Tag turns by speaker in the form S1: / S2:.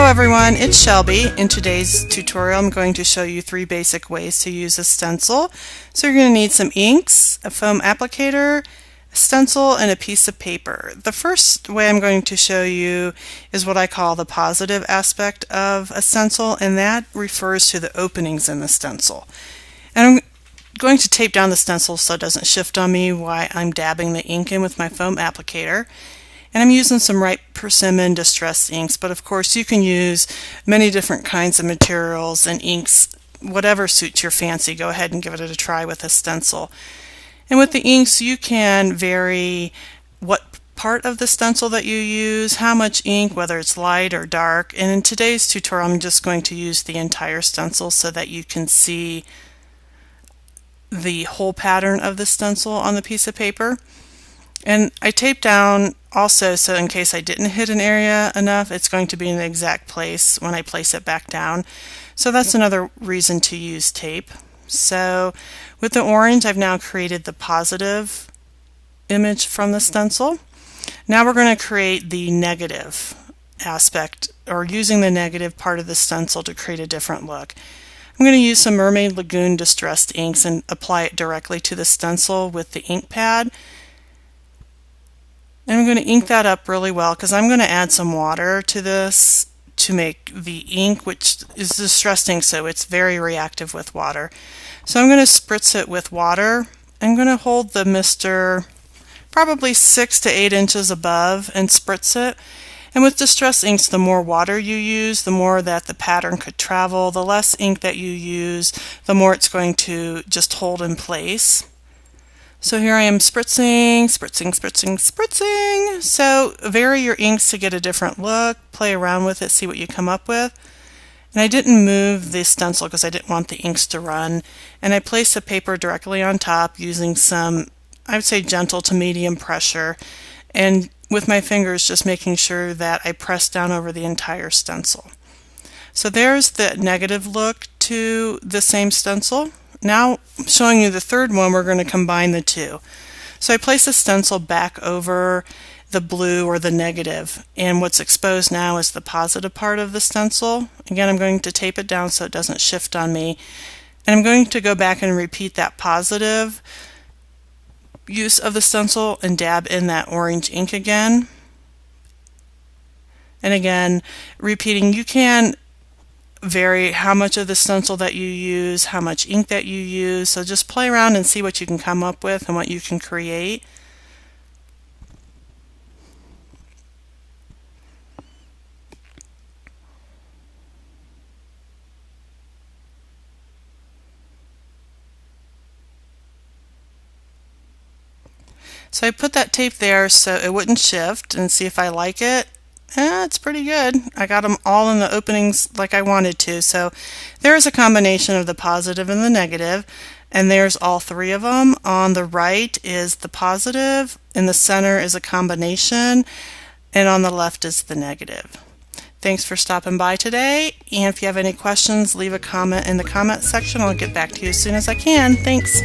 S1: everyone, it's Shelby. In today's tutorial I'm going to show you 3 basic ways to use a stencil. So you're going to need some inks, a foam applicator, a stencil, and a piece of paper. The first way I'm going to show you is what I call the positive aspect of a stencil, and that refers to the openings in the stencil. And I'm going to tape down the stencil so it doesn't shift on me while I'm dabbing the ink in with my foam applicator. And I'm using some Ripe Persimmon distressed inks, but of course you can use many different kinds of materials and inks, whatever suits your fancy. Go ahead and give it a try with a stencil. And with the inks you can vary what part of the stencil that you use, how much ink, whether it's light or dark. And in today's tutorial I'm just going to use the entire stencil so that you can see the whole pattern of the stencil on the piece of paper. And I taped down also so in case I didn't hit an area enough, it's going to be in the exact place when I place it back down. So that's another reason to use tape. So with the orange I've now created the positive image from the stencil. Now we're going to create the negative aspect, or using the negative part of the stencil to create a different look. I'm going to use some Mermaid Lagoon distressed inks and apply it directly to the stencil with the ink pad. And I'm going to ink that up really well because I'm going to add some water to this to make the ink, which is distressed ink, so it's very reactive with water. So I'm going to spritz it with water. I'm going to hold the mister probably 6 to 8 inches above and spritz it. And with distressed inks, the more water you use, the more that the pattern could travel. The less ink that you use, the more it's going to just hold in place. So here I am spritzing, spritzing, spritzing, spritzing. So vary your inks to get a different look. Play around with it, see what you come up with. And I didn't move the stencil because I didn't want the inks to run. And I placed the paper directly on top using some, I would say, gentle to medium pressure. And with my fingers just making sure that I press down over the entire stencil. So there's the negative look to the same stencil. Now showing you the third one, we're going to combine the two. So I place the stencil back over the blue or the negative, and what's exposed now is the positive part of the stencil. Again, I'm going to tape it down so it doesn't shift on me, and I'm going to go back and repeat that positive use of the stencil and dab in that orange ink again. And again, repeating, you can vary how much of the stencil that you use, how much ink that you use, so just play around and see what you can come up with and what you can create. So I put that tape there so it wouldn't shift, and see if I like it. It's pretty good. I got them all in the openings like I wanted to. So there's a combination of the positive and the negative, and there's all 3 of them. On the right is the positive, in the center is a combination, and on the left is the negative. Thanks for stopping by today, and if you have any questions, leave a comment in the comment section. I'll get back to you as soon as I can. Thanks.